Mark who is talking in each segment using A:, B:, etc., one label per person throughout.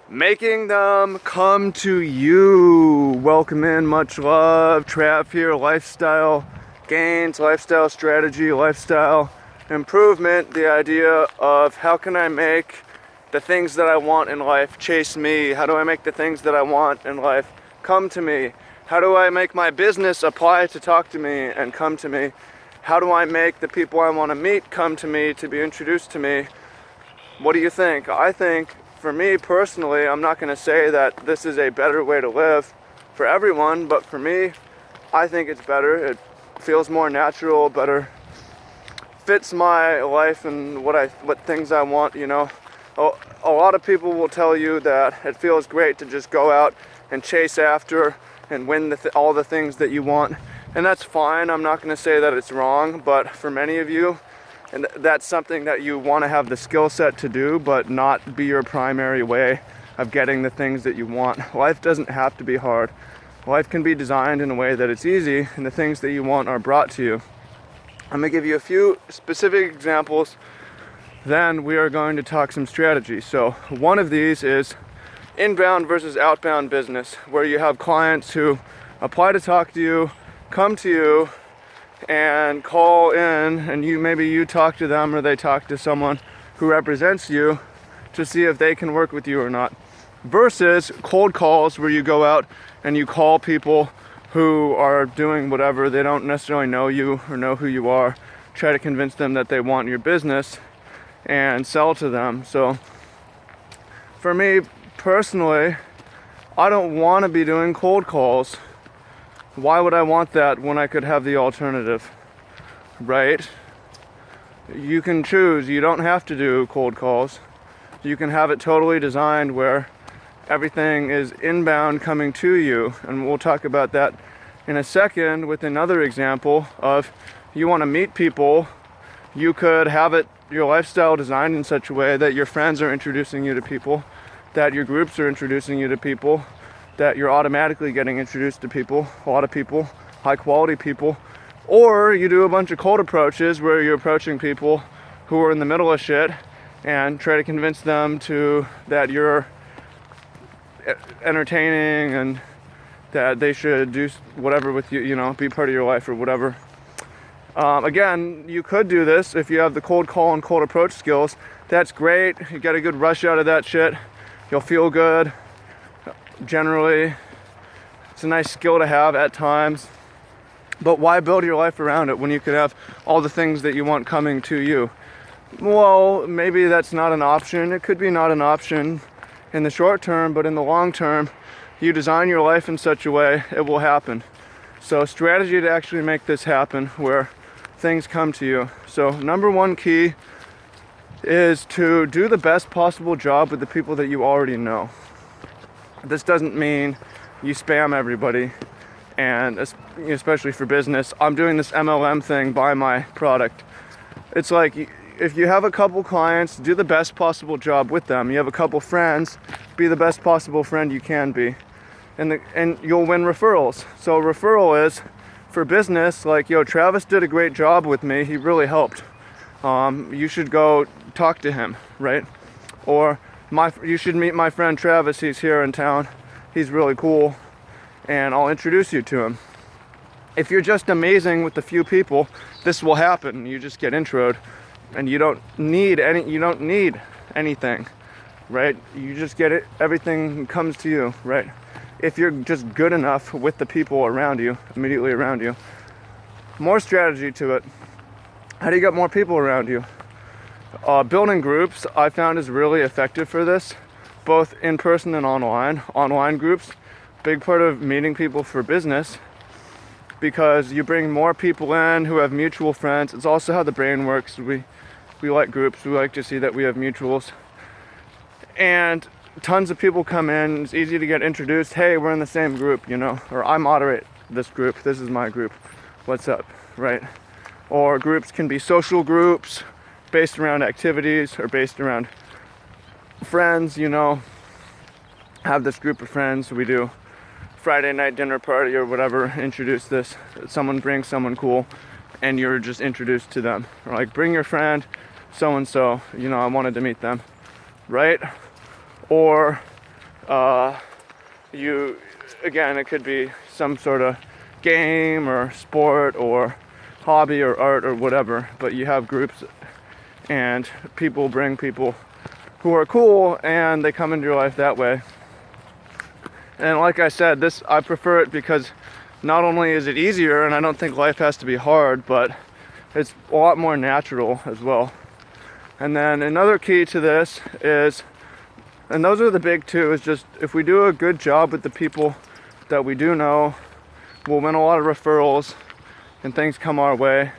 A: Making them come to you. Welcome in, much love. Trav here, lifestyle gains, lifestyle strategy, lifestyle improvement. The idea of how can I make the things that I want in life chase me? How do I make the things that I want in life come to me? How do I make my business apply to talk to me and come to me? How do I make the people I want to meet come to me to be introduced to me? What do you think? I think, for me personally, I'm not going to say that this is a better way to live for everyone, but for me, I think it's better. It feels more natural, better fits my life and what things I want, you know. A lot of people will tell you that it feels great to just go out and chase after and win all the things that you want, and that's fine. I'm not going to say that it's wrong, but for many of you, and that's something that you want to have the skill set to do, but not be your primary way of getting the things that you want. Life doesn't have to be hard. Life can be designed in a way that it's easy, and the things that you want are brought to you. I'm going to give you a few specific examples, then we are going to talk some strategy. So one of these is inbound versus outbound business, where you have clients who apply to talk to you, come to you, and call in, and maybe you talk to them or they talk to someone who represents you to see if they can work with you or not. Versus cold calls, where you go out and you call people who are doing whatever, they don't necessarily know you or know who you are, try to convince them that they want your business and sell to them. So for me personally, I don't want to be doing cold calls. Why would I want that when I could have the alternative, right? You can choose. You don't have to do cold calls. You can have it totally designed where everything is inbound coming to you. And we'll talk about that in a second with another example of you want to meet people. You could have your lifestyle designed in such a way that your friends are introducing you to people, that your groups are introducing you to people, that you're automatically getting introduced to people, a lot of people, high quality people. Or you do a bunch of cold approaches where you're approaching people who are in the middle of shit and try to convince them that you're entertaining and that they should do whatever with you, you know, be part of your life or whatever. Again, you could do this if you have the cold call and cold approach skills. That's great. You get a good rush out of that shit. You'll feel good. Generally, it's a nice skill to have at times, but why build your life around it when you could have all the things that you want coming to you? Well, maybe that's not an option. It could be not an option in the short term, but in the long term, you design your life in such a way it will happen. So strategy to actually make this happen where things come to you. So number one key is to do the best possible job with the people that you already know. This doesn't mean you spam everybody, and especially for business. I'm doing this MLM thing, buy my product. It's like, if you have a couple clients, do the best possible job with them. You have a couple friends, be the best possible friend you can be. And you'll win referrals. So referral is, for business, like, yo, Travis did a great job with me, he really helped. You should go talk to him, right? Or, you should meet my friend Travis, he's here in town, he's really cool, and I'll introduce you to him. If you're just amazing with a few people, this will happen. You just get introed, and you don't need anything, right? You just get it, everything comes to you, right? If you're just good enough with the people around you, immediately around you. More strategy to it. How do you get more people around you? Building groups, I found, is really effective for this, both in person and online. Online groups, big part of meeting people for business, because you bring more people in who have mutual friends. It's also how the brain works. We like groups. We like to see that we have mutuals. And tons of people come in. It's easy to get introduced. Hey, we're in the same group, you know, or I moderate this group. This is my group. What's up, right? Or groups can be social groups based around activities or based around friends, you know. Have this group of friends. We do Friday night dinner party or whatever. Introduce this. Someone brings someone cool and you're just introduced to them. Or like, bring your friend so and so, you know, I wanted to meet them, right? Or Again, it could be some sort of game or sport or hobby or art or whatever, but you have groups and people bring people who are cool and they come into your life that way. And like I said, I prefer it because not only is it easier, and I don't think life has to be hard, but it's a lot more natural as well. And then another key to this is, and those are the big two, is just if we do a good job with the people that we do know, we'll win a lot of referrals and things come our way.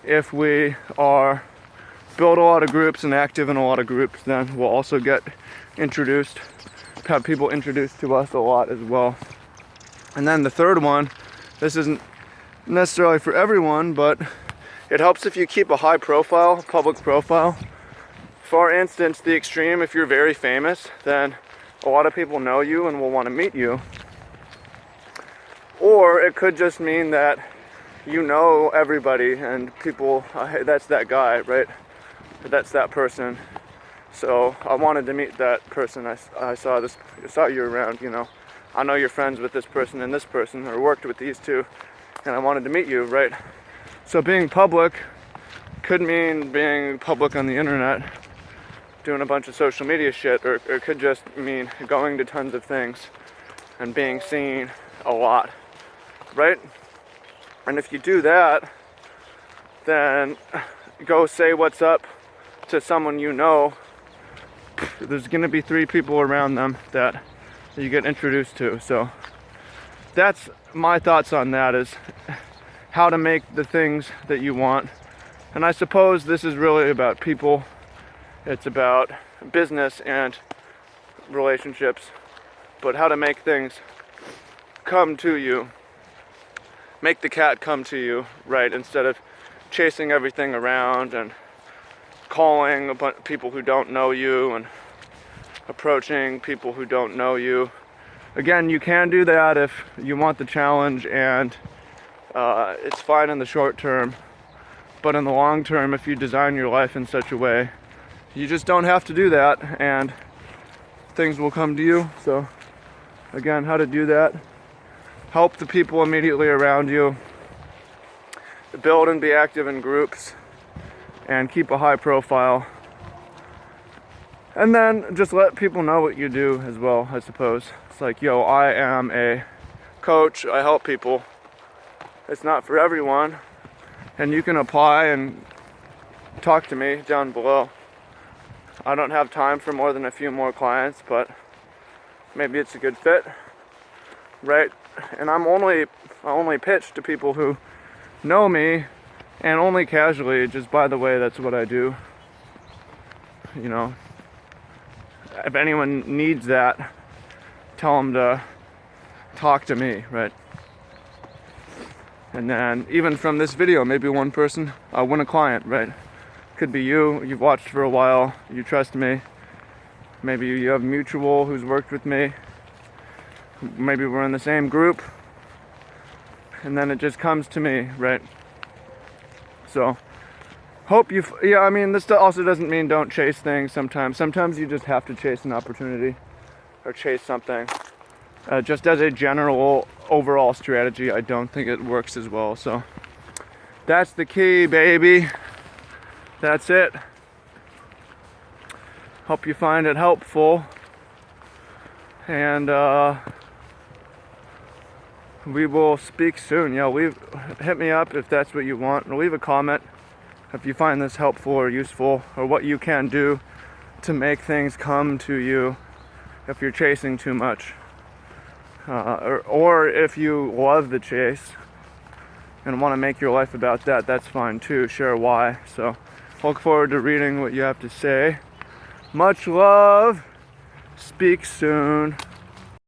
A: If we build a lot of groups and active in a lot of groups, then we'll also have people introduced to us a lot as well. And then the third one, this isn't necessarily for everyone, but it helps if you keep a high profile, public profile. For instance, the extreme, if you're very famous, then a lot of people know you and will want to meet you. Or it could just mean that you know everybody and people, hey, that's that guy, right? That's that person. So I wanted to meet that person. I saw you around, you know. I know you're friends with this person and this person, or worked with these two, and I wanted to meet you, right? So being public could mean being public on the internet, doing a bunch of social media shit, or it could just mean going to tons of things and being seen a lot, right? And if you do that, then go say what's up to someone you know. There's gonna be 3 people around them that you get introduced to. So that's my thoughts on that, is how to make the things that you want. And I suppose this is really about people. It's about business and relationships, but how to make things come to you. Make the cat come to you, right? Instead of chasing everything around and calling a bunch of people who don't know you and approaching people who don't know you. Again, you can do that if you want the challenge, and it's fine in the short term. But in the long term, if you design your life in such a way, you just don't have to do that, and things will come to you. So again, how to do that: help the people immediately around you, build and be active in groups, and keep a high profile. And then just let people know what you do as well, I suppose. It's like, yo, I am a coach, I help people. It's not for everyone, and you can apply and talk to me down below. I don't have time for more than a few more clients, but maybe it's a good fit, right? And I only pitch to people who know me, and only casually, just by the way, that's what I do. You know, if anyone needs that, tell them to talk to me, right? And then even from this video, maybe one person win a client, right? Could be you've watched for a while, you trust me. Maybe you have a mutual who's worked with me. Maybe we're in the same group. And then it just comes to me, right? So, I mean, this also doesn't mean don't chase things sometimes. Sometimes you just have to chase an opportunity or chase something. Just as a general overall strategy, I don't think it works as well. So, that's the key, baby. That's it. Hope you find it helpful. And we will speak soon. Hit me up if that's what you want. Leave a comment if you find this helpful or useful, or what you can do to make things come to you if you're chasing too much. Or if you love the chase and want to make your life about that, that's fine too. Share why. So look forward to reading what you have to say. Much love. Speak soon.